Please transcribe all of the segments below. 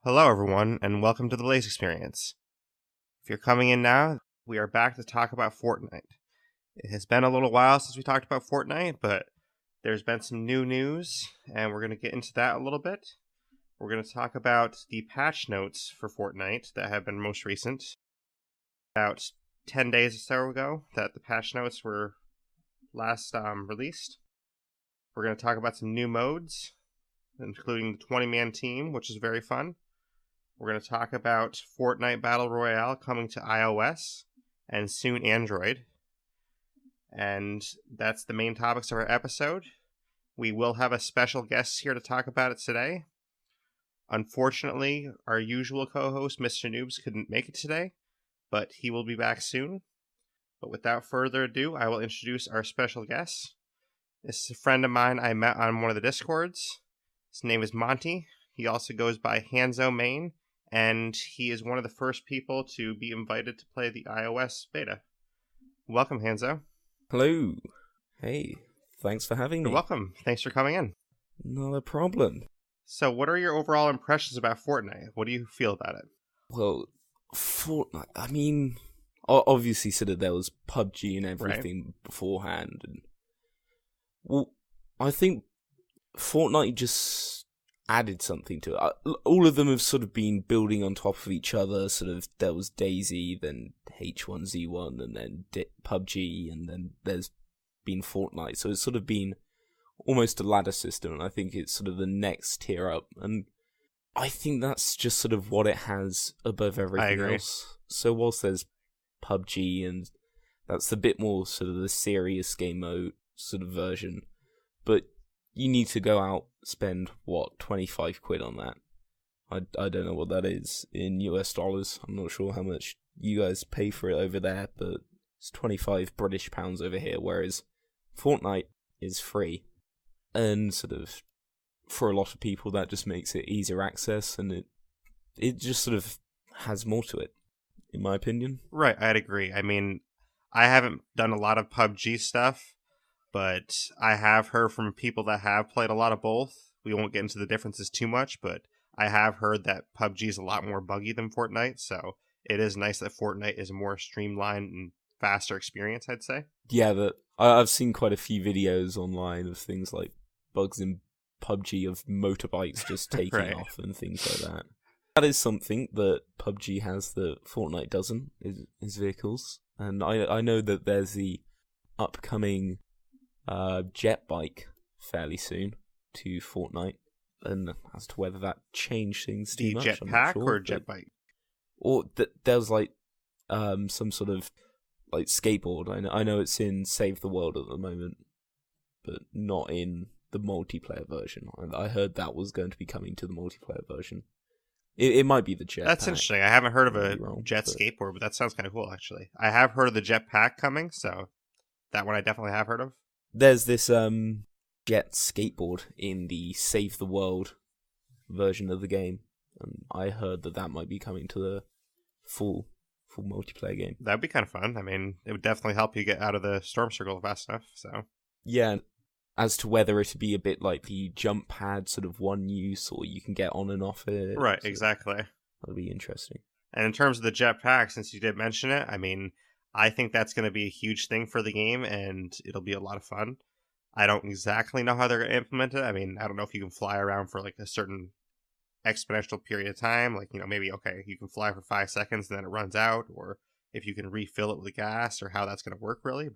Hello, everyone, and welcome to the Blaise XPerience. If you're coming in now, we are back to talk about Fortnite. It has been a little while since we talked about Fortnite, but there's been some new news, and we're going to get into that a little bit. We're going to talk about the patch notes for Fortnite that have been most recent. About 10 days or so ago that the patch notes were last released. We're going to talk about some new modes, including the 20-man team, which is very fun. We're going to talk about Fortnite Battle Royale coming to iOS and soon Android. And that's the main topics of our episode. We will have a special guest here to talk about it today. Unfortunately, our usual co-host, Mr. Noobs, couldn't make it today, but he will be back soon. But without further ado, I will introduce our special guest. This is a friend of mine I met on one of the Discords. His name is Monty. He also goes by HanzoMain, and he is one of the first people to be invited to play the iOS beta. Welcome, Hanzo. Hello. Hey, thanks for having me. You're welcome. Thanks for coming in. Not a problem. So, what are your overall impressions about Fortnite? What do you feel about it? Well, Fortnite, I mean, obviously sort of there was PUBG and everything beforehand. And, well, I think Fortnite just added something to it. All of them have sort of been building on top of each other. Sort of, there was DayZ, then H1Z1, and then PUBG, and then there's been Fortnite. So it's sort of been almost a ladder system, and I think it's sort of the next tier up. And I think that's just sort of what it has above everything else. So whilst there's PUBG, and that's a bit more sort of the serious game mode sort of version, but you need to go out, spend, 25 quid on that. I don't know what that is in US dollars. I'm not sure how much you guys pay for it over there, but it's 25 British pounds over here, whereas Fortnite is free. And sort of, for a lot of people, that just makes it easier access, and it just sort of has more to it, in my opinion. Right, I'd agree. I mean, I haven't done a lot of PUBG stuff, but I have heard from people that have played a lot of both. We won't get into the differences too much, but I have heard that PUBG is a lot more buggy than Fortnite, so it is nice that Fortnite is a more streamlined and faster experience, I'd say. Yeah, I've seen quite a few videos online of things like bugs in PUBG of motorbikes just taking off and things like that. That is something that PUBG has that Fortnite doesn't, is vehicles. And I know that there's the upcoming jet bike fairly soon to Fortnite, and as to whether that changed things too much, the jetpack or jet bike, or there's like some sort of like skateboard. I know it's in Save the World at the moment, but not in the multiplayer version. I heard that was going to be coming to the multiplayer version. It might be the jetpack. That's interesting. I haven't heard of a jet skateboard, but that sounds kind of cool, actually. I have heard of the jetpack coming, so that one I definitely have heard of. There's this jet skateboard in the Save the World version of the game, and I heard that might be coming to the full multiplayer game. That'd be kind of fun. I mean, it would definitely help you get out of the storm circle fast enough. So yeah, as to whether it'd be a bit like the jump pad, sort of one use, or you can get on and off it. Right, so exactly. That'd be interesting. And in terms of the jetpack, since you did mention it, I mean, I think that's going to be a huge thing for the game, and it'll be a lot of fun. I don't exactly know how they're going to implement it. I mean, I don't know if you can fly around for like a certain exponential period of time. Like, maybe, okay, you can fly for 5 seconds and then it runs out, or if you can refill it with gas, or how that's going to work really,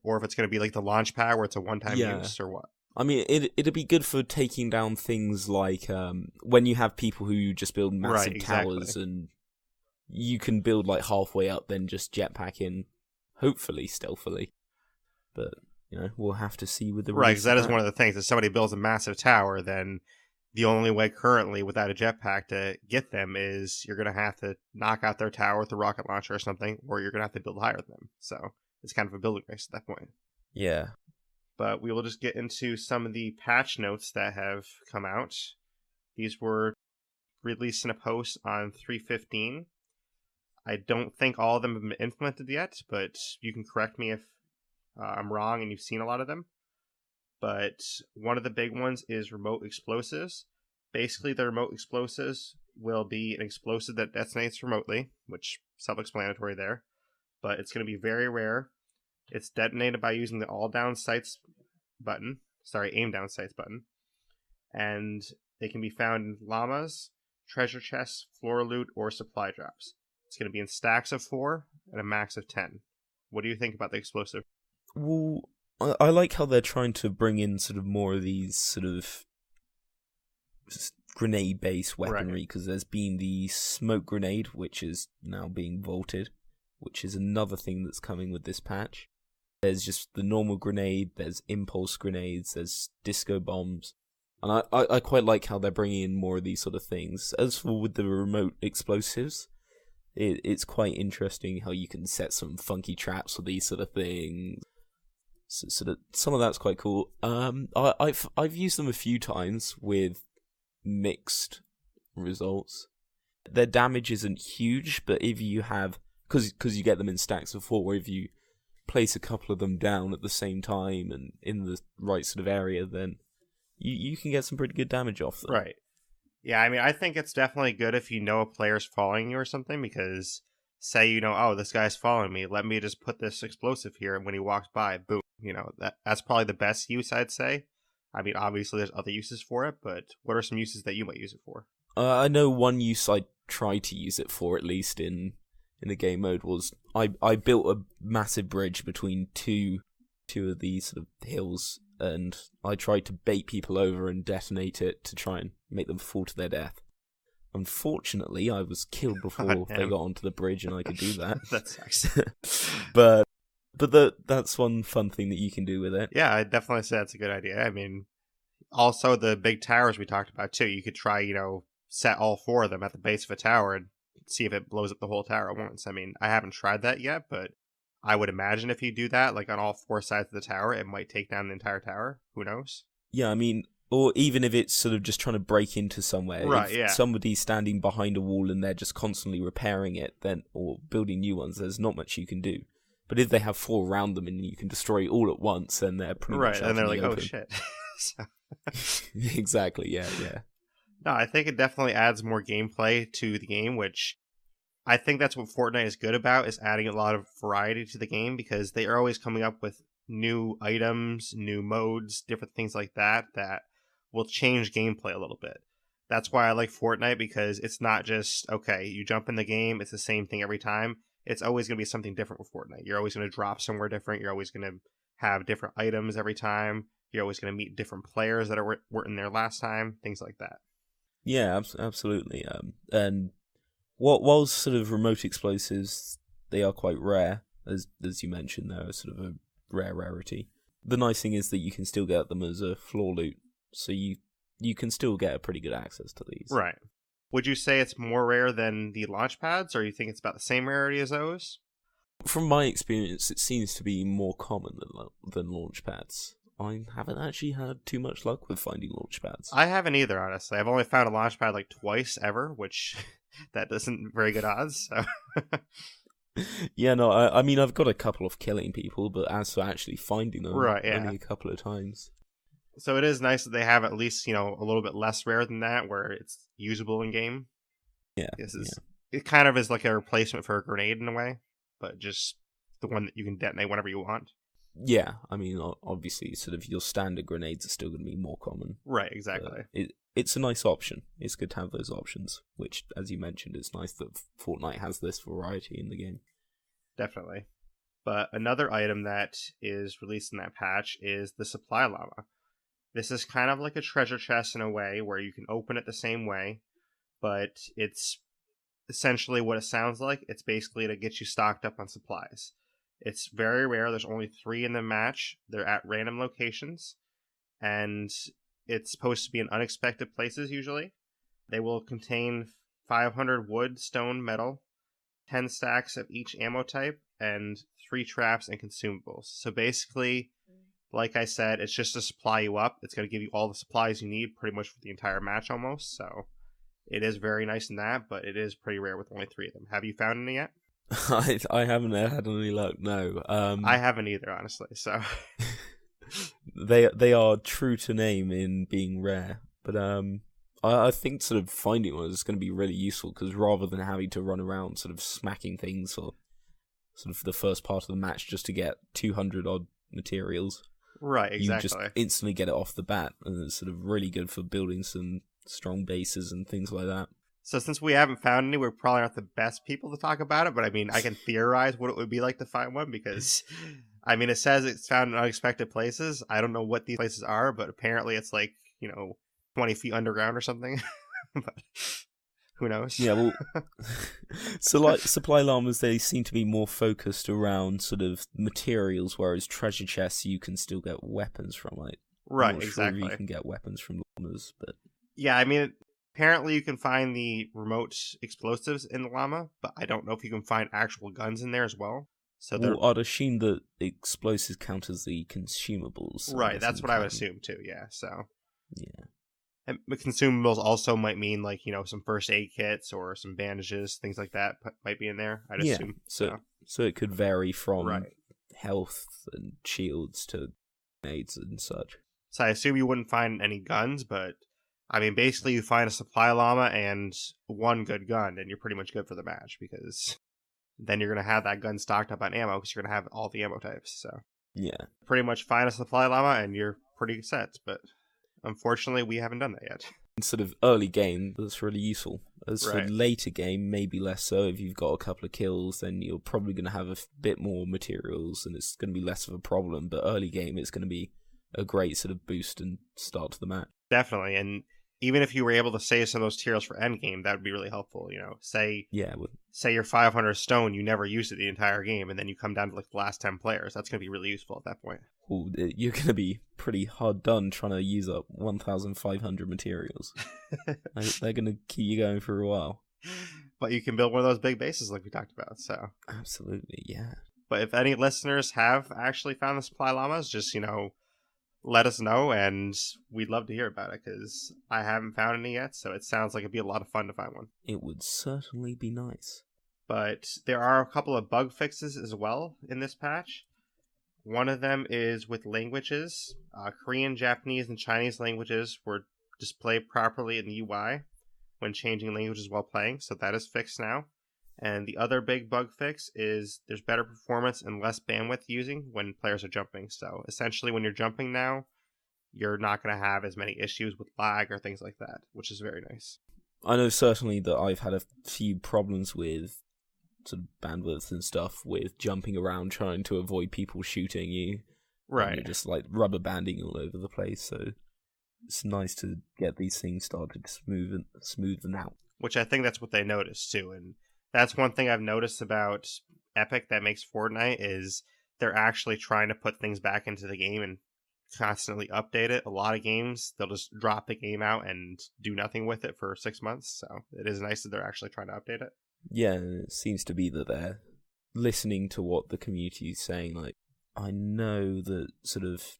or if it's going to be like the launch pad where it's a one-time use, or what. I mean, it'd be good for taking down things like when you have people who just build massive towers, and you can build like halfway up, then just jetpack in, hopefully stealthily. But we'll have to see with the right, because that is one of the things. If somebody builds a massive tower, then the only way currently without a jetpack to get them is you're going to have to knock out their tower with a rocket launcher or something, or you're going to have to build higher than them. So it's kind of a building race at that point. Yeah. But we will just get into some of the patch notes that have come out. These were released in a post on 3/15. I don't think all of them have been implemented yet, but you can correct me if I'm wrong and you've seen a lot of them. But one of the big ones is remote explosives. Basically, the remote explosives, will be an explosive that detonates remotely, which self-explanatory there. But it's going to be very rare. It's detonated by using the aim down sights button. And they can be found in llamas, treasure chests, floor loot, or supply drops. It's going to be in stacks of 4 and a max of 10. What do you think about the explosive? Well, I like how they're trying to bring in sort of more of these sort of grenade-based weaponry, because there's been the smoke grenade, which is now being vaulted, which is another thing that's coming with this patch. There's just the normal grenade, there's impulse grenades, there's disco bombs, and I quite like how they're bringing in more of these sort of things. As for with the remote explosives, it's quite interesting how you can set some funky traps for these sort of things. So that some of that's quite cool. I've used them a few times with mixed results. Their damage isn't huge, but if you have, because you get them in stacks of 4, if you place a couple of them down at the same time and in the right sort of area, then you can get some pretty good damage off them. Right. Yeah, I mean, I think it's definitely good if you know a player's following you or something, because say you know, oh, this guy's following me, let me just put this explosive here, and when he walks by, boom. You know, that's probably the best use, I'd say. I mean, obviously there's other uses for it, but what are some uses that you might use it for? I know one use I tried to use it for, at least in the game mode, was I built a massive bridge between two of these sort of hills, and I tried to bait people over and detonate it to try and make them fall to their death. Unfortunately, I was killed before they got onto the bridge, and I could do that. That sucks. But that's one fun thing that you can do with it. Yeah, I definitely say that's a good idea. I mean, also the big towers we talked about too. You could try, set all 4 of them at the base of a tower and see if it blows up the whole tower at once. I mean, I haven't tried that yet, but I would imagine if you do that, like on all 4 sides of the tower, it might take down the entire tower. Who knows? Yeah, I mean, or even if it's sort of just trying to break into somewhere. Right, if somebody's standing behind a wall and they're just constantly repairing it, then or building new ones, there's not much you can do. But if they have 4 around them and you can destroy all at once, then they're pretty much out and they're in like, the oh open. shit. Exactly, yeah. No, I think it definitely adds more gameplay to the game, which I think that's what Fortnite is good about, is adding a lot of variety to the game, because they are always coming up with new items, new modes, different things like that will change gameplay a little bit. That's why I like Fortnite, because it's not just, okay, you jump in the game, it's the same thing every time. It's always going to be something different with Fortnite. You're always going to drop somewhere different. You're always going to have different items every time. You're always going to meet different players that weren't in there last time. Things like that. Yeah, absolutely. And while sort of remote explosives, they are quite rare, as you mentioned, they're sort of a rare rarity. The nice thing is that you can still get them as a floor loot, so you can still get a pretty good access to these. Right. Would you say it's more rare than the launch pads, or you think it's about the same rarity as those? From my experience, it seems to be more common than launch pads. I haven't actually had too much luck with finding launch pads. I haven't either, honestly. I've only found a launch pad like twice ever, which that isn't very good odds. So. Yeah, no, I mean, I've got a couple of killing people, but as for actually finding them, right, yeah. only a couple of times. So it is nice that they have at least, a little bit less rare than that, where it's usable in game. Yeah. It kind of is like a replacement for a grenade in a way, but just the one that you can detonate whenever you want. Yeah, I mean, obviously, sort of your standard grenades are still going to be more common. Right, exactly. It's a nice option. It's good to have those options, which, as you mentioned, it's nice that Fortnite has this variety in the game. Definitely. But another item that is released in that patch is the supply llama. This is kind of like a treasure chest in a way, where you can open it the same way, but it's essentially what it sounds like. It's basically to get you stocked up on supplies. It's very rare. There's only 3 in the match. They're at random locations, and it's supposed to be in unexpected places usually. They will contain 500 wood, stone, metal, 10 stacks of each ammo type, and 3 traps and consumables. So basically, like I said, it's just to supply you up. It's going to give you all the supplies you need pretty much for the entire match almost. So it is very nice in that, but it is pretty rare with only 3 of them. Have you found any yet? I haven't had any luck, no. I haven't either, honestly, so... They are true to name in being rare, but I think sort of finding one is going to be really useful, because rather than having to run around sort of smacking things for sort of the first part of the match just to get 200 odd materials, right, exactly, you just instantly get it off the bat, and it's sort of really good for building some strong bases and things like that. So since we haven't found any, we're probably not the best people to talk about it, but I mean, I can theorize what it would be like to find one, because, I mean, it says it's found in unexpected places. I don't know what these places are, but apparently it's like, 20 feet underground or something. But who knows? Yeah, well, so like supply llamas, they seem to be more focused around sort of materials, whereas treasure chests you can still get weapons from. Like, right, I'm not exactly. sure you can get weapons from llamas, but yeah, I mean, apparently you can find the remote explosives in the llama, but I don't know if you can find actual guns in there as well. So I'd assume that explosives count as the consumables. Right, that's what I would assume too. Yeah, so yeah. And consumables also might mean like, some first aid kits or some bandages, things like that might be in there, I'd assume. So it could vary from right. health and shields to grenades and such. So I assume you wouldn't find any guns, but I mean, basically you find a supply llama and one good gun, and you're pretty much good for the match, because then you're going to have that gun stocked up on ammo, because you're going to have all the ammo types. So yeah, pretty much find a supply llama and you're pretty set, but unfortunately, we haven't done that yet. In sort of early game, that's really useful. As right. for later game, maybe less so. If you've got a couple of kills, then you're probably going to have a bit more materials, and it's going to be less of a problem. But early game, it's going to be a great sort of boost and start to the match. Definitely, and even if you were able to save some of those materials for endgame, that would be really helpful. Say you're 500 stone, you never use it the entire game, and then you come down to like the last 10 players. That's going to be really useful at that point. Ooh, you're going to be pretty hard done trying to use up 1,500 materials. They're going to keep you going for a while. But you can build one of those big bases like we talked about. So absolutely, yeah. But if any listeners have actually found the supply llamas, just let us know, and we'd love to hear about it, because I haven't found any yet, so it sounds like it'd be a lot of fun to find one. It would certainly be nice. But there are a couple of bug fixes as well in this patch. One of them is with languages. Korean, Japanese, and Chinese languages were displayed properly in the UI when changing languages while playing, so that is fixed now. And the other big bug fix is there's better performance and less bandwidth using when players are jumping. So essentially when you're jumping now, you're not going to have as many issues with lag or things like that, which is very nice. I know certainly that I've had a few problems with sort of bandwidth and stuff with jumping around trying to avoid people shooting you. Right. And you're just like rubber banding all over the place, so it's nice to get these things started to smoothen out. Which I think that's what they noticed too, and that's one thing I've noticed about Epic that makes Fortnite is they're actually trying to put things back into the game and constantly update it. A lot of games, they'll just drop the game out and do nothing with it for 6 months. So it is nice that they're actually trying to update it. Yeah, it seems to be that they're listening to what the community is saying. Like, I know that sort of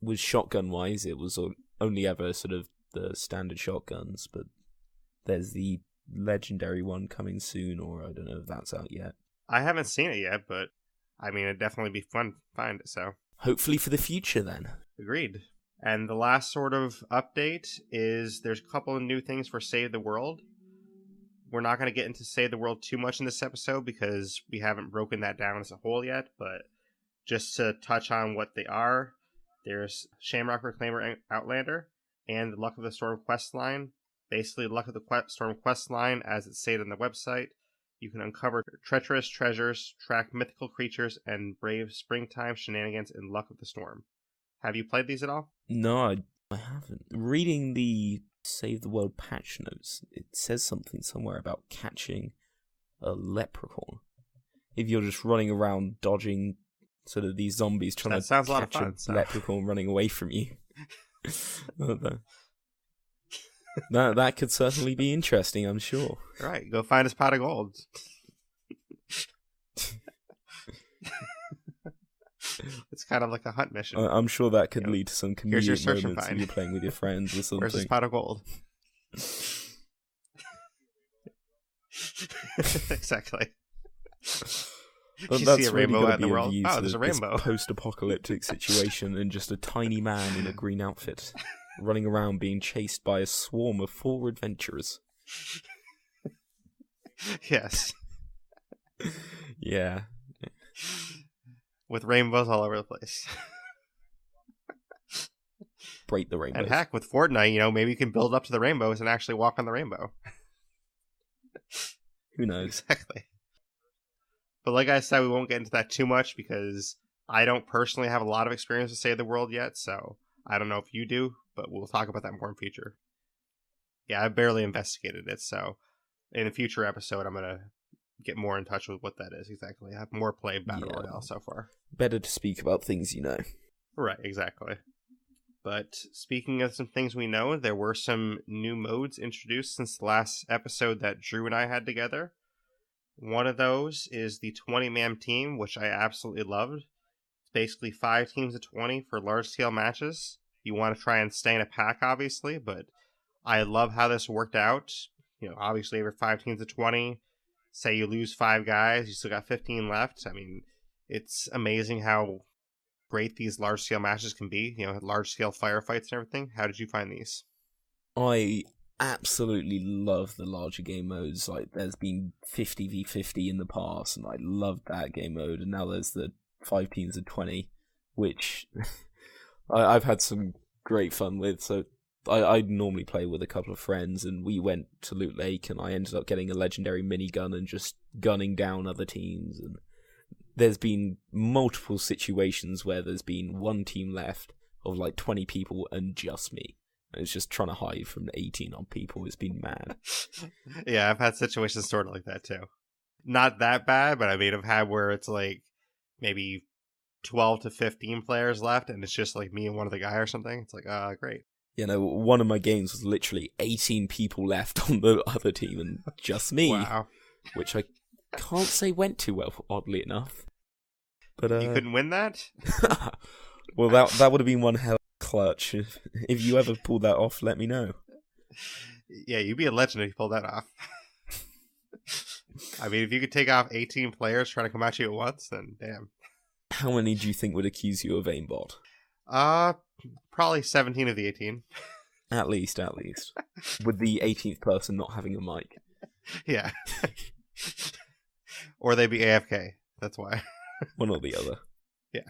with shotgun-wise, it was only ever sort of the standard shotguns, but there's the legendary one coming soon, or I don't know if that's out yet. I haven't seen it yet, but I mean, it'd definitely be fun to find it, so. Hopefully for the future, then. Agreed. And the last sort of update is there's a couple of new things for Save the World. We're not going to get into Save the World too much in this episode because we haven't broken that down as a whole yet, but just to touch on what they are, there's Shamrock Reclaimer Outlander and the Luck of the Storm quest line. Basically, Luck of the Storm quest line, as it's stated on the website, you can uncover treacherous treasures, track mythical creatures, and brave springtime shenanigans in Luck of the Storm. Have you played these at all? No, I haven't. Reading the Save the World patch notes, it says something somewhere about catching a leprechaun. If you're just running around dodging sort of these zombies trying to catch a lot of fun, leprechaun running away from you. That could certainly be interesting, I'm sure. Right, go find his pot of gold. It's kind of like a hunt mission. I'm sure that could lead to some comedic moments when you're playing with your friends or something. Where's his pot of gold? Exactly. But you that's see a really rainbow out in the be world? view Oh, to there's a rainbow. Post-apocalyptic situation and just a tiny man in a green outfit. running around being chased by a swarm of 4 adventurers. Yes. Yeah. With rainbows all over the place. Break the rainbows. And heck, with Fortnite, maybe you can build up to the rainbows and actually walk on the rainbow. Who knows? Exactly. But like I said, we won't get into that too much because I don't personally have a lot of experience with Save the World yet, so I don't know if you do, but we'll talk about that more in future. Yeah, I barely investigated it, so in a future episode, I'm going to get more in touch with what that is exactly. I have more played Battle Royale so far. Better to speak about things you know. Right, exactly. But speaking of some things we know, there were some new modes introduced since the last episode that Drew and I had together. One of those is the 20-man team, which I absolutely loved. It's basically 5 teams of 20 for large-scale matches. You want to try and stay in a pack, obviously, but I love how this worked out. Obviously, every 5 teams of 20, say you lose 5 guys, you still got 15 left. I mean, it's amazing how great these large-scale matches can be, large-scale firefights and everything. How did you find these? I absolutely love the larger game modes. Like, there's been 50v50 in the past, and I loved that game mode, and now there's the 5 teams of 20, which I've had some great fun with. So I normally play with a couple of friends, and we went to Loot Lake, and I ended up getting a legendary minigun and just gunning down other teams. And there's been multiple situations where there's been one team left of like 20 people and just me. And it's just trying to hide from the 18 odd people. It's been mad. Yeah, I've had situations sort of like that too. Not that bad, but I mean, I've had where it's like maybe 12 to 15 players left, and it's just like me and one other guy or something. It's like, great. One of my games was literally 18 people left on the other team and just me. Wow. Which I can't say went too well, oddly enough. But you couldn't win that? Well, that would have been one hell of a clutch. If you ever pulled that off, let me know. Yeah, you'd be a legend if you pulled that off. I mean, if you could take off 18 players trying to come at you at once, then damn. How many do you think would accuse you of aimbot? Probably 17 of the 18. At least. With the 18th person not having a mic. Yeah. Or they'd be AFK. That's why. One or the other. Yeah.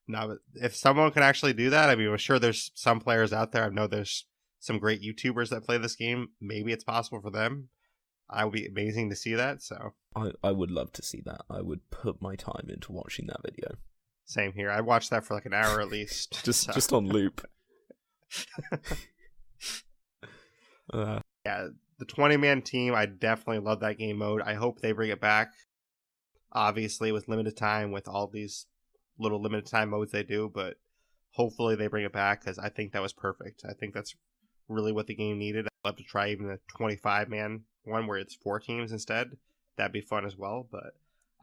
No, but if someone can actually do that, I mean, I'm sure there's some players out there. I know there's some great YouTubers that play this game. Maybe it's possible for them. I would be amazing to see that. So I would love to see that. I would put my time into watching that video. Same here. I watched that for like an hour at least. just on loop. Yeah, the 20-man team, I definitely love that game mode. I hope they bring it back. Obviously, with limited time, with all these little limited time modes they do, but hopefully they bring it back because I think that was perfect. I think that's really what the game needed. I'd love to try even a 25-man one where it's 4 teams instead. That'd be fun as well, but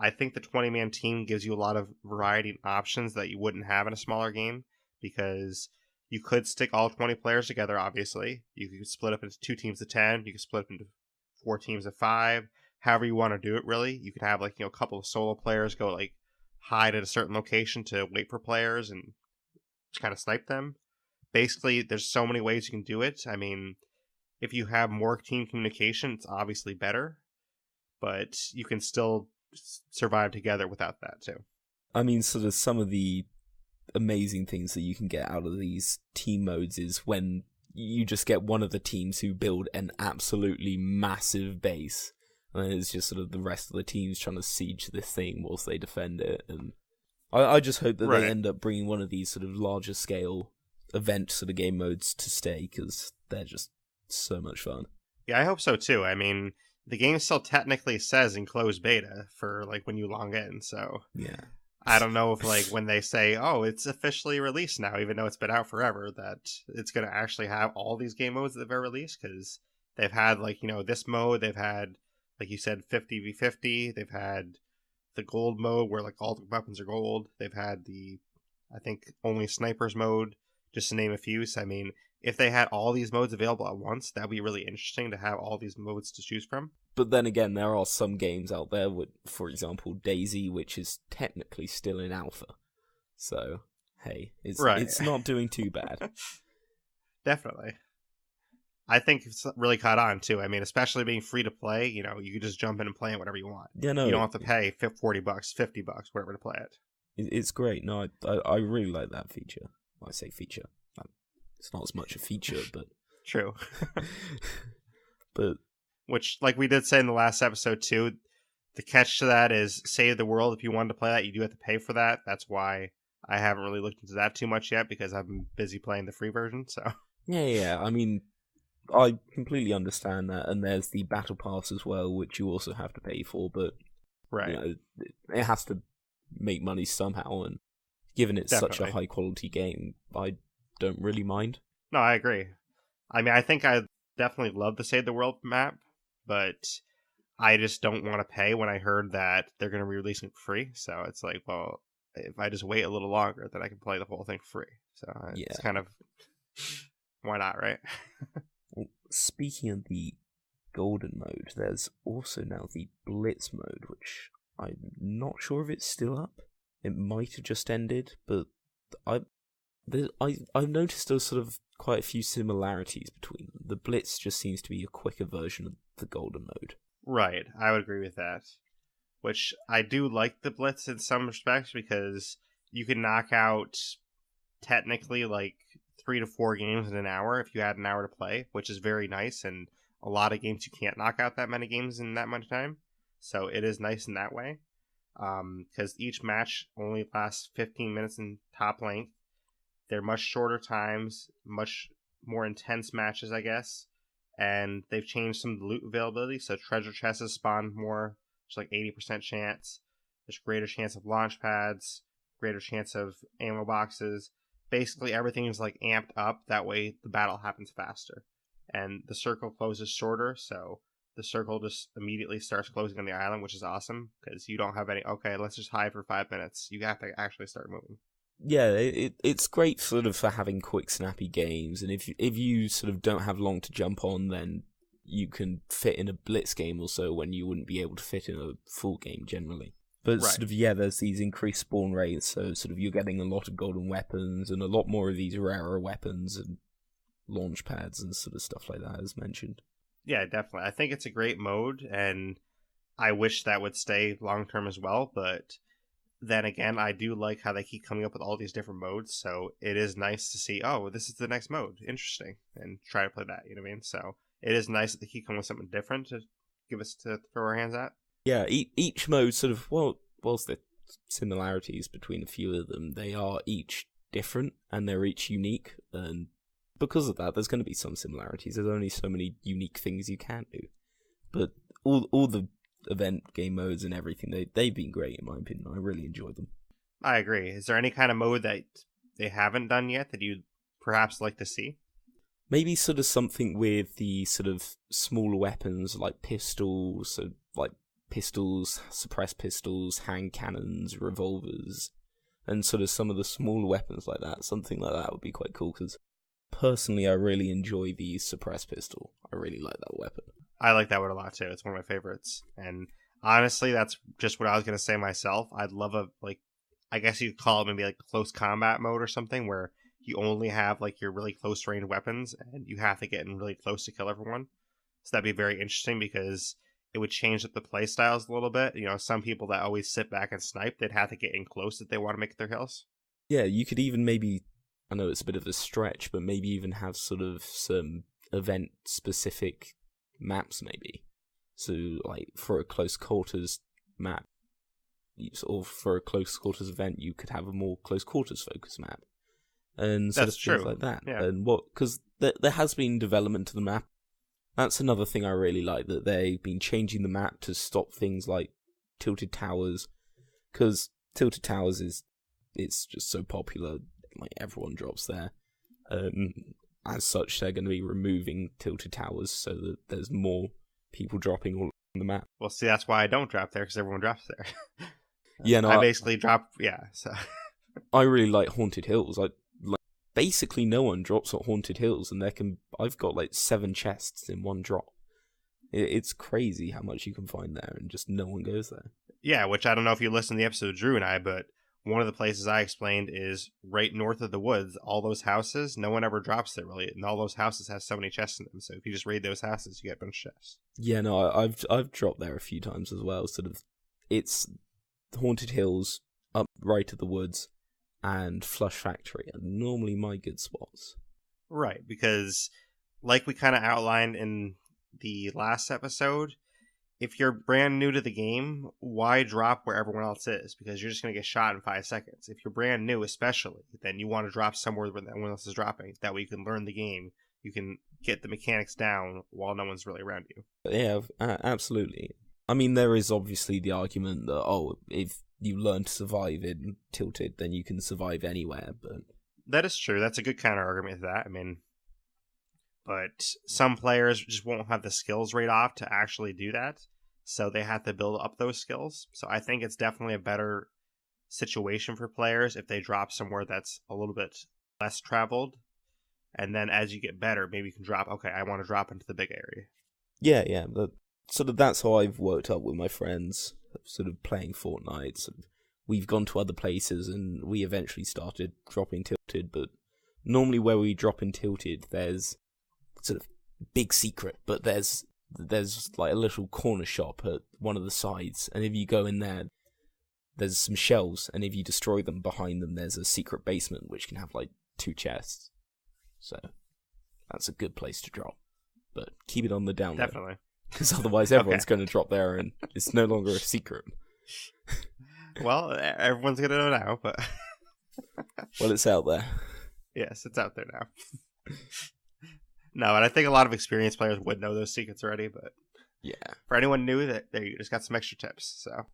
I think the 20-man team gives you a lot of variety and options that you wouldn't have in a smaller game because you could stick all 20 players together, obviously. You could split up into 2 teams of 10. You could split up into 4 teams of 5. However you want to do it, really. You could have like a couple of solo players go like hide at a certain location to wait for players and just kind of snipe them. Basically, there's so many ways you can do it. I mean, if you have more team communication, it's obviously better, but you can still survive together without that too. I mean, sort of some of the amazing things that you can get out of these team modes is when you just get one of the teams who build an absolutely massive base, and it's just sort of the rest of the teams trying to siege this thing whilst they defend it. And I just hope that they end up bringing one of these sort of larger scale event sort of game modes to stay, because they're just so much fun. Yeah, I hope so too. I mean, the game still technically says in closed beta for like when you log in, so yeah. I don't know if like when they say, oh, it's officially released now, even though it's been out forever, that it's going to actually have all these game modes that they've ever released, because they've had like, this mode, they've had, like you said, 50v50, they've had the gold mode where like all the weapons are gold, they've had the, I think, only snipers mode, just to name a few. So I mean, if they had all these modes available at once, that'd be really interesting to have all these modes to choose from. But then again, there are some games out there, with, for example, DayZ, which is technically still in alpha. So, hey, it's not doing too bad. definitely. I think it's really caught on too. I mean, especially being free to play, you know, you can just jump in and play it whatever you want. Yeah, no, you don't have to pay $40, $50, whatever to play it. It's great. No, I really like that feature. Well, I say feature. It's not as much a feature, but true. But which, like we did say in the last episode too, the catch to that is Save the World. If you wanted to play that, you do have to pay for that. That's why I haven't really looked into that too much yet, because I've been busy playing the free version. So yeah. I mean, I completely understand that, and there's the battle pass as well, which you also have to pay for. But right, you know, it has to make money somehow, and given it's such a high quality game, I don't really mind. No, I agree. I mean, I think I definitely love the Save the World map, but I just don't want to pay when I heard that they're going to be releasing it for free. So it's like, well, if I just wait a little longer, then I can play the whole thing for free. So it's kind of, why not, right? Well, speaking of the golden mode, there's also now the Blitz mode, which I'm not sure if it's still up. It might have just ended, but I've noticed there's sort of quite a few similarities between them. The Blitz just seems to be a quicker version of the golden mode. Right, I would agree with that. Which I do like the Blitz in some respects, because you can knock out technically like 3 to 4 games in an hour if you had an hour to play, which is very nice. And a lot of games you can't knock out that many games in that much time, so it is nice in that way. Because each match only lasts 15 minutes in top length. They're much shorter times, much more intense matches, I guess. And they've changed some of the loot availability, so treasure chests spawn more. There's like 80% chance. There's greater chance of launch pads, greater chance of ammo boxes. Basically, everything is like amped up. That way, the battle happens faster. And the circle closes shorter, so the circle just immediately starts closing on the island, which is awesome, because you don't have any, okay, let's just hide for 5 minutes. You have to actually start moving. Yeah, it's great sort of for having quick, snappy games, and if you sort of don't have long to jump on, then you can fit in a Blitz game or so when you wouldn't be able to fit in a full game generally. But sort of, there's these increased spawn rates, so sort of you're getting a lot of golden weapons and a lot more of these rarer weapons and launch pads and sort of stuff like that, as mentioned. Yeah, definitely. I think it's a great mode, and I wish that would stay long-term as well, but then again, I do like how they keep coming up with all these different modes, so it is nice to see, oh, this is the next mode. Interesting. And try to play that, you know what I mean? So it is nice that they keep coming with something different to give us to throw our hands at. Yeah, each mode sort of, whilst there are similarities between a few of them, they are each different, and they're each unique, and because of that, there's going to be some similarities. There's only so many unique things you can do. But all the event game modes and everything, they've been great in my opinion. I really enjoyed them. I agree. Is there any kind of mode that they haven't done yet that you'd perhaps like to see? Maybe sort of something with the sort of smaller weapons like pistols, so like pistols, suppressed pistols, hand cannons, revolvers, and sort of some of the smaller weapons like that. Something like that would be quite cool, because personally I really enjoy the suppressed pistol. I really like that weapon. I like that one a lot too. It's one of my favorites. And honestly, that's just what I was going to say myself. I'd love I guess you'd call it maybe like close combat mode or something, where you only have like your really close range weapons and you have to get in really close to kill everyone. So that'd be very interesting, because it would change up the play styles a little bit. You know, some people that always sit back and snipe, they'd have to get in close if they want to make their kills. Yeah, you could even maybe, I know it's a bit of a stretch, but maybe even have sort of some event specific maps maybe. So like for a close quarters map, or for a close quarters event, you could have a more close quarters focus map, and sort of things like that. Yeah. And because there has been development to the map. That's another thing I really like, that they've been changing the map to stop things like tilted towers, because tilted towers it's just so popular, like everyone drops there. As such, they're going to be removing tilted towers so that there's more people dropping all on the map. Well, see, that's why I don't drop there, because everyone drops there. Yeah, no, I basically drop. Yeah, so I really like Haunted Hills. Like basically no one drops at Haunted Hills, and I've got like 7 chests in one drop. It's crazy how much you can find there, and just no one goes there. Yeah, which I don't know if you listened to the episode of Drew and I, but one of the places I explained is right north of the woods. All those houses, no one ever drops there really, and all those houses have so many chests in them. So if you just raid those houses, you get a bunch of chests. Yeah, no, I've dropped there a few times as well. Sort of, it's Haunted Hills, up right to the woods, and Flush Factory are normally my good spots. Right, because like we kind of outlined in the last episode, if you're brand new to the game, why drop where everyone else is? Because you're just going to get shot in 5 seconds. If you're brand new, especially, then you want to drop somewhere where everyone else is dropping. That way you can learn the game. You can get the mechanics down while no one's really around you. Yeah, absolutely. I mean, there is obviously the argument that, if you learn to survive in Tilted, then you can survive anywhere, but... That is true. That's a good counter-argument to that. I mean, but some players just won't have the skills right off to actually do that, so they have to build up those skills. So I think it's definitely a better situation for players if they drop somewhere that's a little bit less traveled, and then as you get better, maybe you can drop, okay, I want to drop into the big area. Yeah, but sort of that's how I've worked up with my friends, sort of playing Fortnite. Sort of, we've gone to other places, and we eventually started dropping Tilted, but normally where we drop in Tilted, there's sort of big secret, but there's like a little corner shop at one of the sides, and if you go in there, there's some shelves, and if you destroy them, behind them there's a secret basement which can have like 2 chests. So that's a good place to drop, but keep it on the down low. Definitely, because otherwise everyone's going to drop there and it's no longer a secret. Well, everyone's going to know now, but... Well, it's out there. Yes, it's out there now. No, and I think a lot of experienced players would know those secrets already, but... Yeah. For anyone new, that you just got some extra tips, so...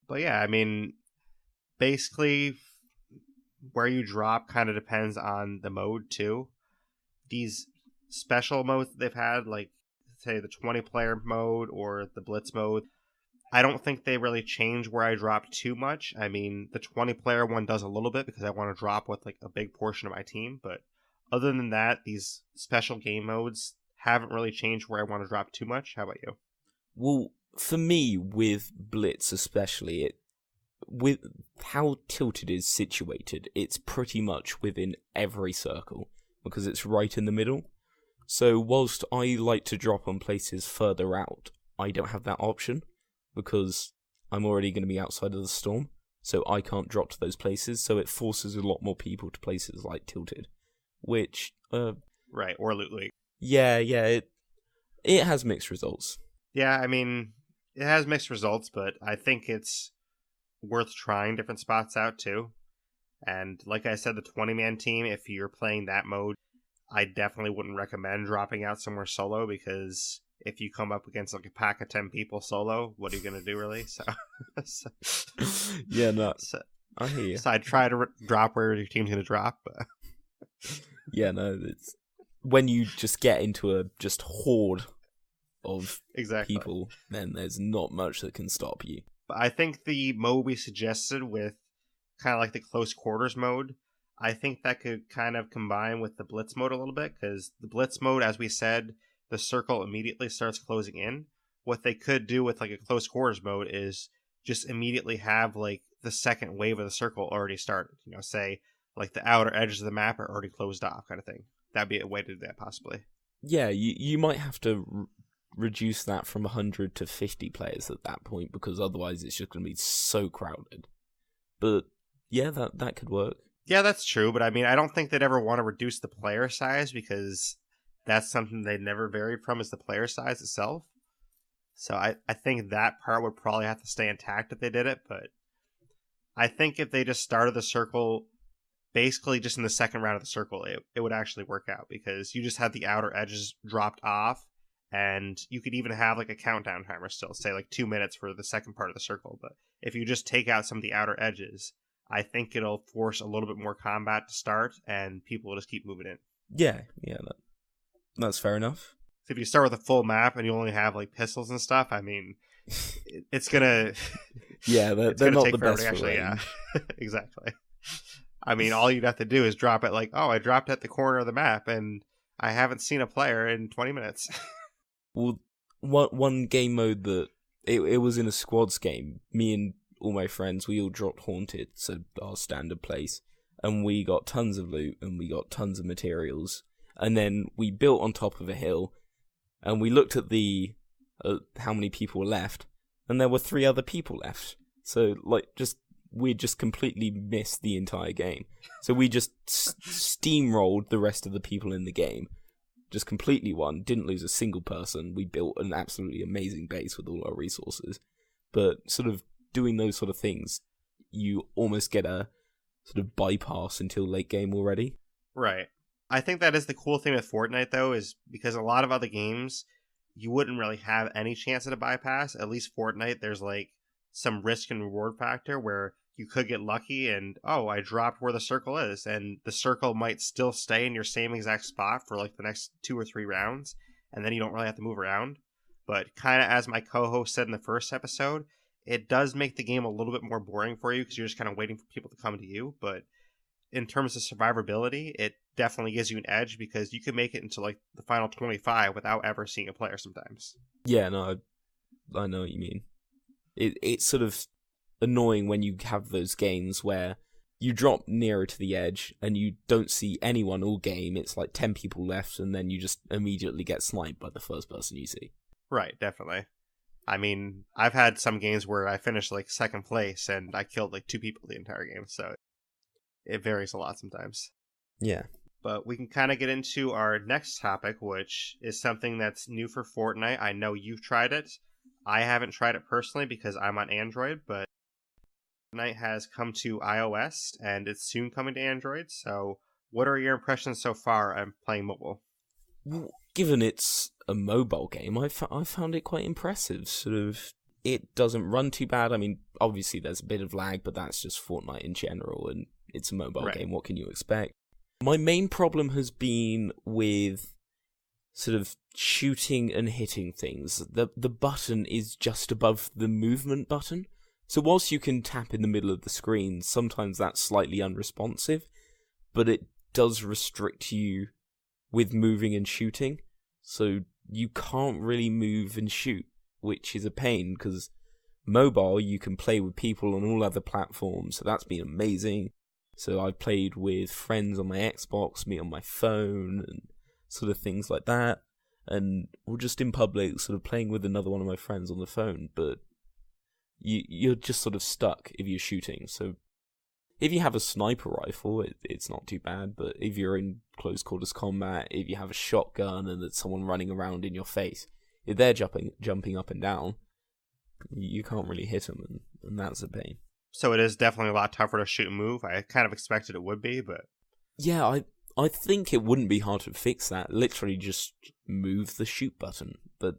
But yeah, I mean, basically, where you drop kind of depends on the mode, too. These special modes that they've had, like, say, the 20-player mode or the Blitz mode, I don't think they really change where I drop too much. I mean, the 20-player one does a little bit because I want to drop with, like, a big portion of my team, but other than that, these special game modes haven't really changed where I want to drop too much. How about you? Well, for me, with Blitz especially, with how Tilted is situated, it's pretty much within every circle, because it's right in the middle. So whilst I like to drop on places further out, I don't have that option, because I'm already going to be outside of the storm, so I can't drop to those places, so it forces a lot more people to places like Tilted, which... Right, or Loot League. Yeah, it has mixed results. Yeah, I mean, it has mixed results, but I think it's worth trying different spots out, too. And like I said, the 20-man team, if you're playing that mode, I definitely wouldn't recommend dropping out somewhere solo, because if you come up against like a pack of 10 people solo, what are you going to do, really? So, yeah, no, I hear you. So I'd try to drop where your team's going to drop. But... Yeah, no, it's when you just get into a just horde of people, then there's not much that can stop you. But I think the mode we suggested with kind of like the close quarters mode, I think that could kind of combine with the Blitz mode a little bit, because the Blitz mode, as we said, the circle immediately starts closing in. What they could do with like a close quarters mode is just immediately have like the second wave of the circle already started. You know, say like the outer edges of the map are already closed off, kind of thing. That'd be a way to do that, possibly. Yeah, you might have to reduce that from 100 to 50 players at that point, because otherwise it's just going to be so crowded. But yeah, that could work. Yeah, that's true, but I mean, I don't think they'd ever want to reduce the player size, because that's something they never varied from, is the player size itself. So I think that part would probably have to stay intact if they did it, but I think if they just started the circle basically just in the second round of the circle, it would actually work out, because you just have the outer edges dropped off, and you could even have like a countdown timer still, say like 2 minutes for the second part of the circle. But if you just take out some of the outer edges, I think it'll force a little bit more combat to start, and people will just keep moving in. Yeah, that's fair enough. So if you start with a full map and you only have like pistols and stuff, I mean, it's gonna... Yeah, they're not the best for range. Yeah, exactly. I mean, all you'd have to do is drop it like, oh, I dropped at the corner of the map, and I haven't seen a player in 20 minutes. Well, one game mode that... It was in a squads game. Me and all my friends, we all dropped Haunted, so our standard place, and we got tons of loot, and we got tons of materials, and then we built on top of a hill, and we looked at the how many people were left, and there were 3 other people left. So, like, we just completely missed the entire game. So we just steamrolled the rest of the people in the game. Just completely won, didn't lose a single person. We built an absolutely amazing base with all our resources. But sort of doing those sort of things, you almost get a sort of bypass until late game already. Right. I think that is the cool thing with Fortnite, though, is because a lot of other games, you wouldn't really have any chance at a bypass. At least Fortnite, there's like some risk and reward factor where you could get lucky and, oh, I dropped where the circle is, and the circle might still stay in your same exact spot for like the next 2 or 3 rounds, and then you don't really have to move around. But kind of as my co-host said in the first episode, it does make the game a little bit more boring for you because you're just kind of waiting for people to come to you. But in terms of survivability, it definitely gives you an edge because you can make it into like the final 25 without ever seeing a player sometimes. Yeah, no, I know what you mean. It's sort of annoying when you have those games where you drop nearer to the edge and you don't see anyone all game. It's like 10 people left, and then you just immediately get sniped by the first person you see. Right, definitely. I mean, I've had some games where I finished like second place and I killed like 2 people the entire game, so it varies a lot sometimes. Yeah. But we can kind of get into our next topic, which is something that's new for Fortnite. I know you've tried it. I haven't tried it personally because I'm on Android, but Fortnite has come to iOS and it's soon coming to Android. So what are your impressions so far on playing mobile? Well, given it's a mobile game, I found it quite impressive. Sort of, it doesn't run too bad. I mean, obviously there's a bit of lag, but that's just Fortnite in general, and it's a mobile game. What can you expect? My main problem has been with sort of shooting and hitting things. The button is just above the movement button. So whilst you can tap in the middle of the screen, sometimes that's slightly unresponsive, but it does restrict you with moving and shooting. So you can't really move and shoot, which is a pain, because mobile, you can play with people on all other platforms, so that's been amazing. So I've played with friends on my Xbox, me on my phone, and sort of things like that. And we're just in public, sort of playing with another one of my friends on the phone, but you're just sort of stuck if you're shooting. So if you have a sniper rifle, it's not too bad, but if you're in close quarters combat, if you have a shotgun and there's someone running around in your face, if they're jumping up and down, you can't really hit them, and that's a pain. So it is definitely a lot tougher to shoot and move. I kind of expected it would be, but... Yeah, I think it wouldn't be hard to fix that. Literally just move the shoot button. But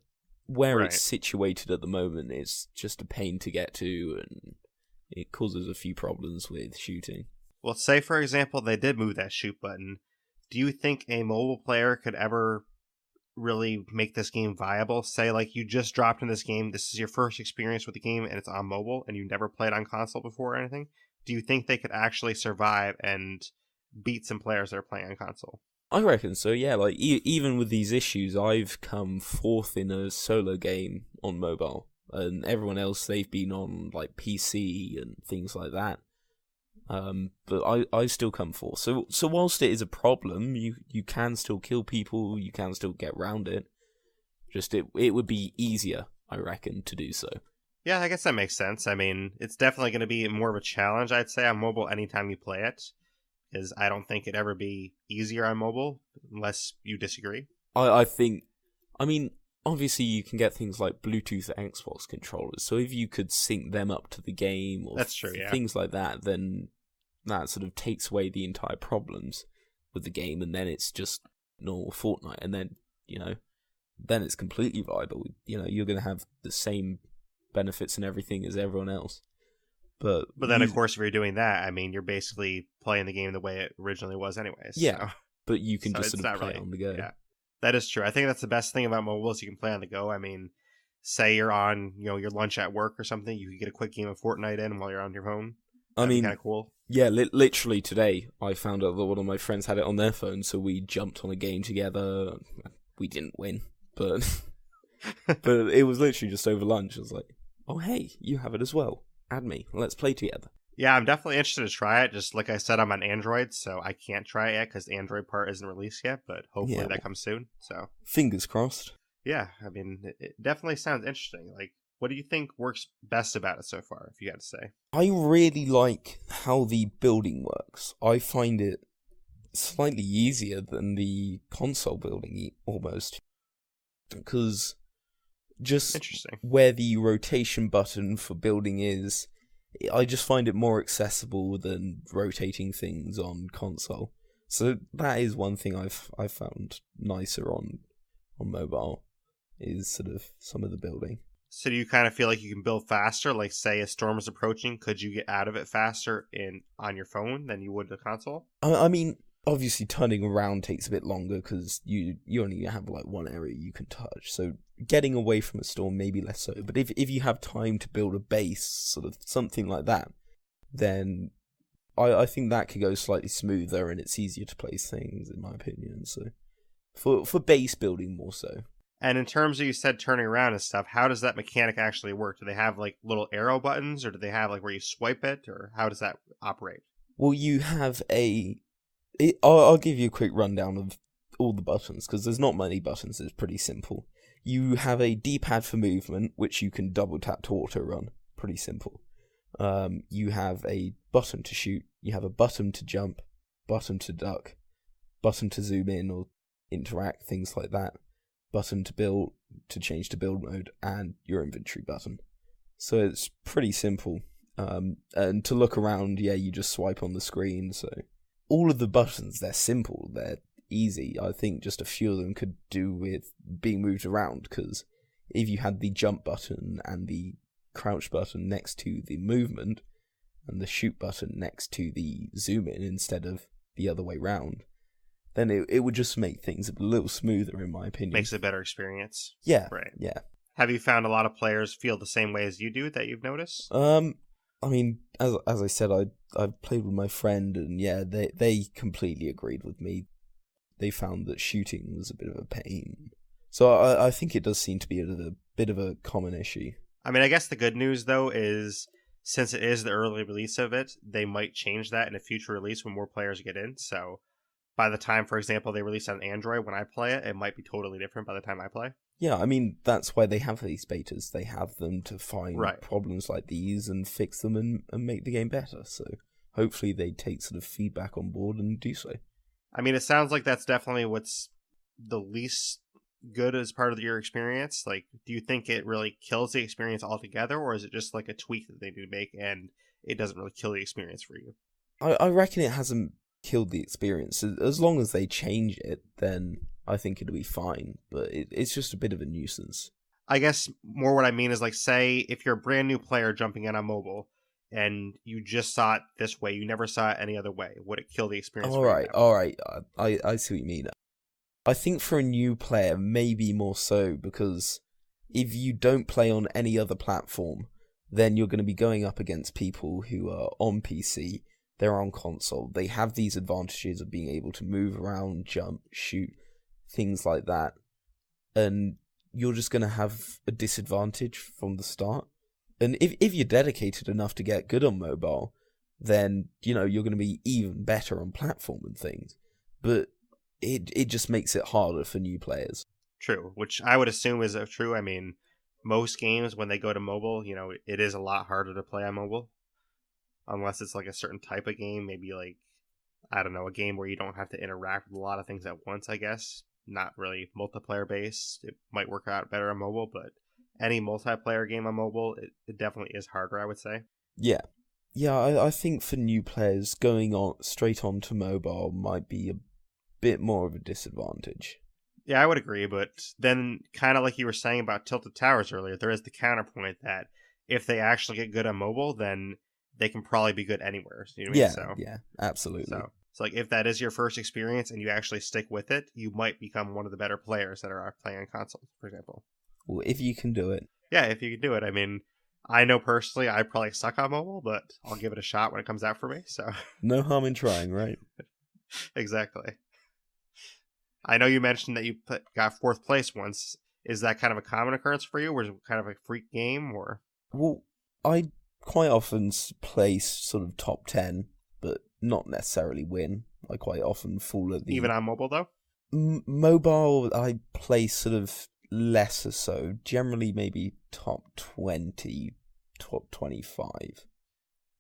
where it's situated at the moment is just a pain to get to, and it causes a few problems with shooting. Well, say, for example, they did move that shoot button. Do you think a mobile player could ever really make this game viable? Say, like, you just dropped in this game, this is your first experience with the game, and it's on mobile, and you never played on console before or anything. Do you think they could actually survive and beat some players that are playing on console? I reckon so, yeah. Like, even with these issues, I've come 4th in a solo game on mobile, and everyone else, they've been on, like, PC and things like that. But I still come 4th. So whilst it is a problem, you can still kill people, you can still get around it. Just it would be easier, I reckon, to do so. Yeah, I guess that makes sense. I mean, it's definitely going to be more of a challenge, I'd say, on mobile anytime you play it. Because I don't think it'd ever be easier on mobile, unless you disagree. I think, I mean, obviously you can get things like Bluetooth Xbox controllers, so if you could sync them up to the game, or that's true, yeah. Things like that, then that sort of takes away the entire problems with the game, and then it's just normal Fortnite, and then, then it's completely viable. You're going to have the same benefits and everything as everyone else. But then, of course, if you're doing that, I mean, you're basically playing the game the way it originally was anyways. Yeah, so. But you can just sort of play it on the go. Yeah, that is true. I think that's the best thing about mobile is you can play on the go. I mean, say you're on, your lunch at work or something, you can get a quick game of Fortnite in while you're on your phone. That'd be kind of cool. Yeah, literally today, I found out that one of my friends had it on their phone, so we jumped on a game together. We didn't win, but but it was literally just over lunch. I was like, oh, hey, you have it as well. add me. Let's play together. Yeah, I'm definitely interested to try it. Just like I said, I'm on Android, so I can't try it yet because the Android part isn't released yet, but hopefully that comes soon. So fingers crossed. Yeah, I mean, it definitely sounds interesting. Like, what do you think works best about it so far, if you had to say? I really like how the building works. I find it slightly easier than the console building, almost. Because just where the rotation button for building is, I just find it more accessible than rotating things on console. So that is one thing I've found nicer on mobile, is sort of some of the building. So do you kind of feel like you can build faster? Like, say a storm is approaching, could you get out of it faster on your phone than you would the console? I mean, obviously turning around takes a bit longer because you only have like one area you can touch. So getting away from a storm maybe less so. But if you have time to build a base, sort of something like that, then I think that could go slightly smoother and it's easier to place things, in my opinion. So for base building more so. And in terms of, you said turning around and stuff, how does that mechanic actually work? Do they have like little arrow buttons, or do they have like where you swipe it, or how does that operate? Well, you have I'll give you a quick rundown of all the buttons, because there's not many buttons. It's pretty simple. You have a D-pad for movement, which you can double tap to auto run. Pretty simple. You have a button to shoot. You have a button to jump, button to duck, button to zoom in or interact, things like that. Button to build, to change to build mode, and your inventory button. So it's pretty simple. And to look around, you just swipe on the screen. So all of the buttons, they're simple, they're easy. I think just a few of them could do with being moved around, because if you had the jump button and the crouch button next to the movement, and the shoot button next to the zoom in instead of the other way round, then it would just make things a little smoother, in my opinion. Makes it a better experience. Yeah. Right. Yeah. Have you found a lot of players feel the same way as you do, that you've noticed? I mean, as I said, I've played with my friend, and they completely agreed with me. They found that shooting was a bit of a pain. So I think it does seem to be a bit of a common issue. I mean, I guess the good news, though, is since it is the early release of it, they might change that in a future release when more players get in. So by the time, for example, they release on Android, when I play it, it might be totally different by the time I play. Yeah, I mean, that's why they have these betas. They have them to find problems like these and fix them and make the game better. So hopefully they take sort of feedback on board and do so. I mean, it sounds like that's definitely what's the least good as part of your experience. Like, do you think it really kills the experience altogether, or is it just like a tweak that they need to make and it doesn't really kill the experience for you? I reckon it hasn't killed the experience. As long as they change it, then I think it'll be fine. But it's just a bit of a nuisance. I guess more what I mean is, like, say if you're a brand new player jumping in on mobile and you just saw it this way, you never saw it any other way, would it kill the experience? All right. I see what you mean. I think for a new player, maybe more so, because if you don't play on any other platform, then you're going to be going up against people who are on PC, they're on console, they have these advantages of being able to move around, jump, shoot, things like that, and you're just going to have a disadvantage from the start. And if you're dedicated enough to get good on mobile, then, you're going to be even better on platform and things. But it just makes it harder for new players. True, which I would assume is true. I mean, most games, when they go to mobile, it is a lot harder to play on mobile. Unless it's like a certain type of game, maybe like, I don't know, a game where you don't have to interact with a lot of things at once, I guess. Not really multiplayer based. It might work out better on mobile, but any multiplayer game on mobile, it definitely is harder, I would say. Yeah. Yeah, I think for new players, going on straight onto mobile might be a bit more of a disadvantage. Yeah, I would agree, but then kind of like you were saying about Tilted Towers earlier, there is the counterpoint that if they actually get good on mobile, then they can probably be good anywhere. You know what I mean? Yeah, absolutely. So like if that is your first experience and you actually stick with it, you might become one of the better players that are playing on consoles, for example. Well, if you can do it. Yeah, if you can do it. I mean, I know personally I probably suck on mobile, but I'll give it a shot when it comes out for me. So no harm in trying, right? Exactly. I know you mentioned that you got 4th place once. Is that kind of a common occurrence for you, or is it kind of a freak game, or? Well, I quite often place sort of top 10, but not necessarily win. I quite often fall at the... Even on mobile, though? Mobile, I place sort of lesser so. Generally, maybe top 20, top 25.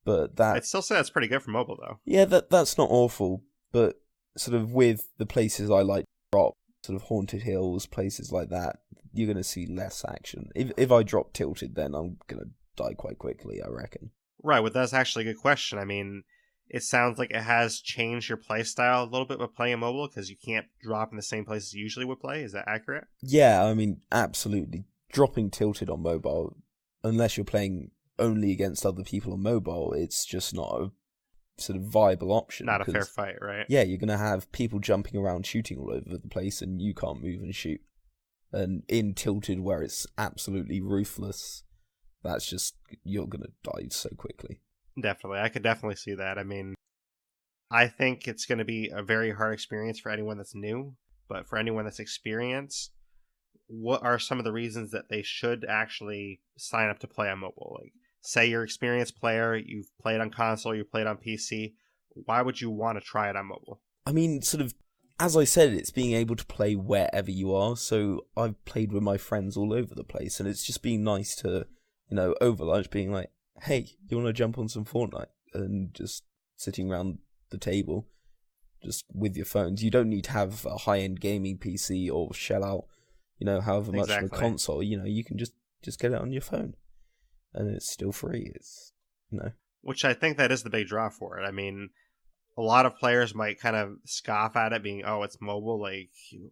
But that... I'd still say that's pretty good for mobile, though. Yeah, that's not awful. But sort of with the places I like to drop, sort of Haunted Hills, places like that, you're going to see less action. If I drop Tilted, then I'm going to die quite quickly, I reckon. Right, well, that's actually a good question. I mean, it sounds like it has changed your play style a little bit with playing mobile, because you can't drop in the same places you usually would play. Is that accurate? Yeah, I mean, absolutely. Dropping Tilted on mobile, unless you're playing only against other people on mobile, it's just not a sort of viable option. Not a fair fight, right? Yeah, you're going to have people jumping around shooting all over the place, and you can't move and shoot. And in Tilted, where it's absolutely ruthless, that's just, you're going to die so quickly. Definitely. I could definitely see that. I mean, I think it's going to be a very hard experience for anyone that's new, but for anyone that's experienced, what are some of the reasons that they should actually sign up to play on mobile? Like, say you're an experienced player, you've played on console, you've played on PC, why would you want to try it on mobile? I mean, sort of, as I said, it's being able to play wherever you are, so I've played with my friends all over the place, and it's just been nice to, over lunch being like, hey, you want to jump on some Fortnite? And just sitting around the table, just with your phones. You don't need to have a high-end gaming PC or shell out, however much on a console. You can just get it on your phone. And it's still free. It's, Which I think that is the big draw for it. I mean, a lot of players might kind of scoff at it being, oh, it's mobile, like,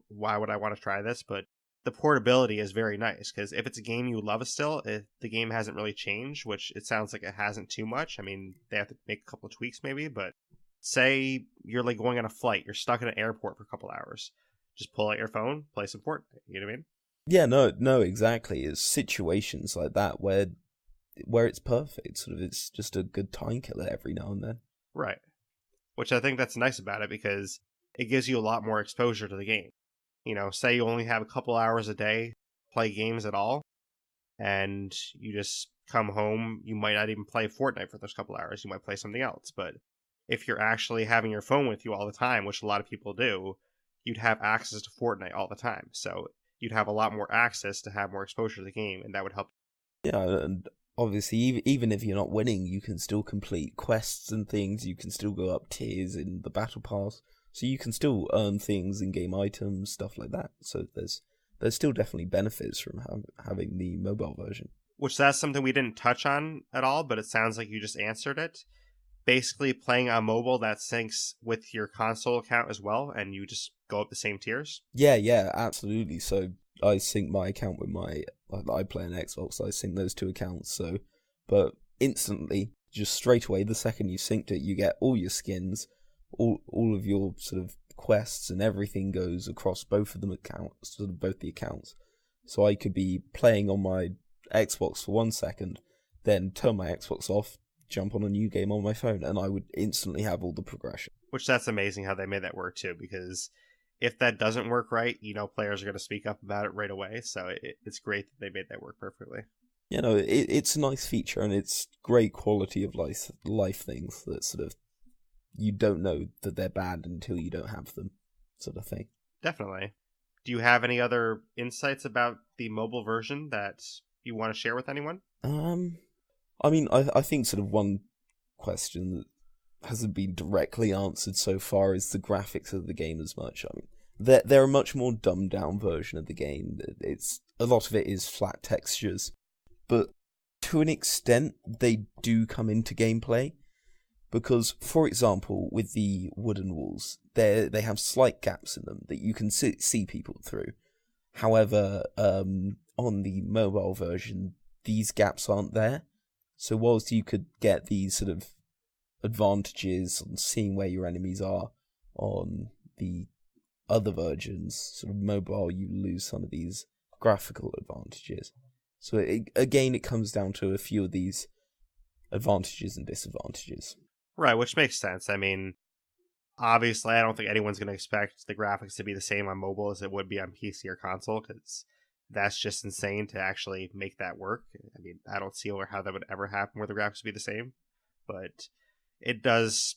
why would I want to try this? But the portability is very nice, because if it's a game you love still, if the game hasn't really changed, which it sounds like it hasn't too much. I mean, they have to make a couple of tweaks maybe, but say you're like going on a flight, you're stuck in an airport for a couple hours. Just pull out your phone, play some Fortnite, you know what I mean? Yeah, no, exactly. It's situations like that where it's perfect. Sort of, it's just a good time killer every now and then. Right. Which I think that's nice about it, because it gives you a lot more exposure to the game. Say you only have a couple hours a day, play games at all, and you just come home, you might not even play Fortnite for those couple hours, you might play something else. But if you're actually having your phone with you all the time, which a lot of people do, you'd have access to Fortnite all the time. So you'd have a lot more access to have more exposure to the game, and that would help. Yeah, and obviously, even if you're not winning, you can still complete quests and things, you can still go up tiers in the Battle Pass, so you can still earn things, in-game items, stuff like that. So there's still definitely benefits from having the mobile version. Which that's something we didn't touch on at all, but it sounds like you just answered it. Basically, playing on mobile, that syncs with your console account as well, and you just go up the same tiers? Yeah, absolutely. So I sync my account with I play on Xbox, so I sync those two accounts. But instantly, just straight away, the second you synced it, you get all your skins, all of your sort of quests, and everything goes across both of them accounts, sort of both the accounts. So I could be playing on my Xbox for 1 second, then turn my Xbox off, jump on a new game on my phone, and I would instantly have all the progression. Which that's amazing how they made that work too, because if that doesn't work right, players are going to speak up about it right away. So it's great that they made that work perfectly. It's a nice feature, and it's great quality of life things that sort of, you don't know that they're bad until you don't have them, sort of thing. Definitely. Do you have any other insights about the mobile version that you want to share with anyone? I mean, I think sort of one question that hasn't been directly answered so far is the graphics of the game as much. I mean, they're a much more dumbed down version of the game. A lot of it is flat textures, but to an extent, they do come into gameplay. Because, for example, with the wooden walls, they have slight gaps in them that you can see people through. However, on the mobile version, these gaps aren't there. So whilst you could get these sort of advantages on seeing where your enemies are on the other versions, sort of mobile, you lose some of these graphical advantages. So it comes down to a few of these advantages and disadvantages. Right, which makes sense. I mean, obviously, I don't think anyone's going to expect the graphics to be the same on mobile as it would be on PC or console, because that's just insane to actually make that work. I mean, I don't see how that would ever happen where the graphics would be the same, but it does.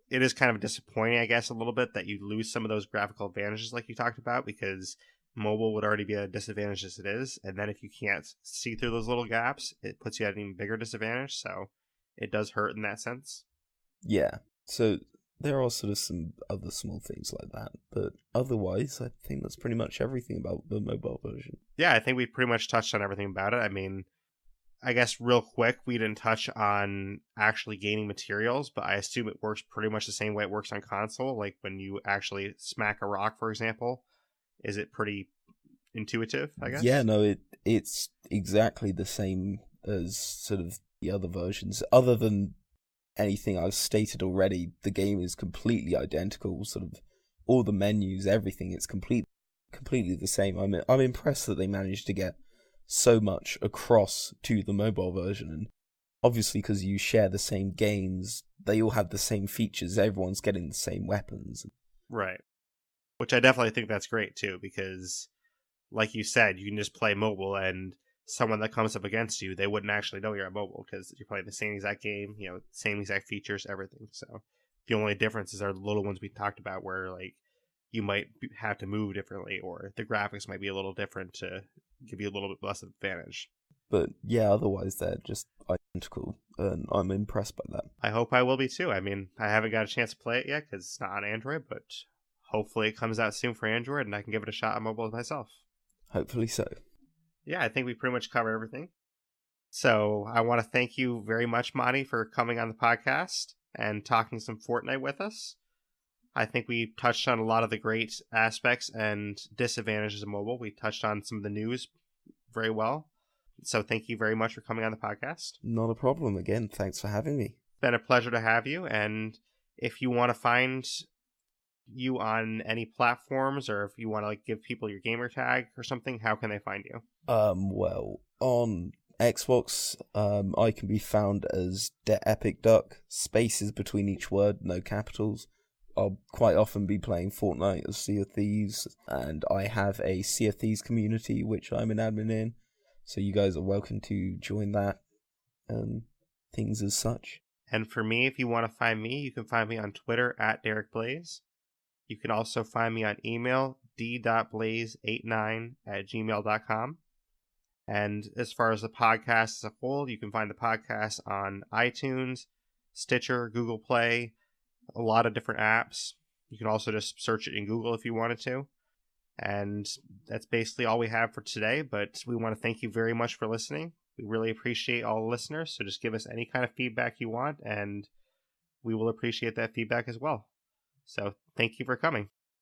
It is kind of disappointing, I guess, a little bit that you lose some of those graphical advantages like you talked about, because mobile would already be a disadvantage as it is, and then if you can't see through those little gaps, it puts you at an even bigger disadvantage, so it does hurt in that sense. Yeah, so there are sort of some other small things like that, but otherwise, I think that's pretty much everything about the mobile version. Yeah, I think we pretty much touched on everything about it. I mean, I guess real quick, we didn't touch on actually gaining materials, but I assume it works pretty much the same way it works on console. Like when you actually smack a rock, for example, is it pretty intuitive, I guess? Yeah, no, it's exactly the same as sort of the other versions. Other than anything I've stated already, the game is completely identical. Sort of all the menus, everything, it's completely the same. I'm impressed that they managed to get so much across to the mobile version, and obviously because you share the same games, they all have the same features, everyone's getting the same weapons. Right. Which I definitely think that's great too, because like you said, you can just play mobile and someone that comes up against you, they wouldn't actually know you're on mobile because you're playing the same exact game, same exact features, everything. So the only differences are the little ones we talked about where like you might have to move differently or the graphics might be a little different to give you a little bit less advantage. But yeah, otherwise they're just identical, and I'm impressed by that. I hope I will be too. I mean, I haven't got a chance to play it yet because it's not on Android, but hopefully it comes out soon for Android and I can give it a shot on mobile myself. Hopefully so. Yeah, I think we pretty much covered everything. So I want to thank you very much, Monty, for coming on the podcast and talking some Fortnite with us. I think we touched on a lot of the great aspects and disadvantages of mobile. We touched on some of the news very well. So thank you very much for coming on the podcast. Not a problem. Again, thanks for having me. It's been a pleasure to have you. And if you want to find you on any platforms, or if you want to like give people your gamer tag or something, how can they find you? Well, on Xbox, I can be found as Derreck Duck, spaces between each word, no capitals. I'll quite often be playing Fortnite as Sea of Thieves, and I have a Sea of Thieves community which I'm an admin in, so you guys are welcome to join that, things as such. And for me, if you want to find me, you can find me on Twitter at DerreckBlaise. You can also find me on email, d.blaise89@gmail.com. And as far as the podcast as a whole, you can find the podcast on iTunes, Stitcher, Google Play, a lot of different apps. You can also just search it in Google if you wanted to. And that's basically all we have for today, but we want to thank you very much for listening. We really appreciate all the listeners, so just give us any kind of feedback you want, and we will appreciate that feedback as well. So thank you for coming.